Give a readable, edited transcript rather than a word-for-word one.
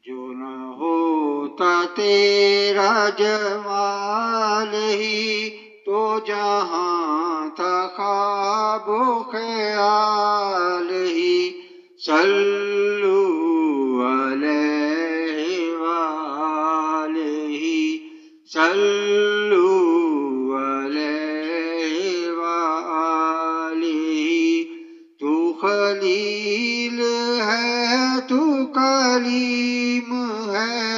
جو نہ ہوتا تیرا جمال ہی تو جہاں تھا خواب و خیال ہی. صلو علیہ وآلہ صلو علیہ وآلہ. تو خلیل ہے تو کلیم ہے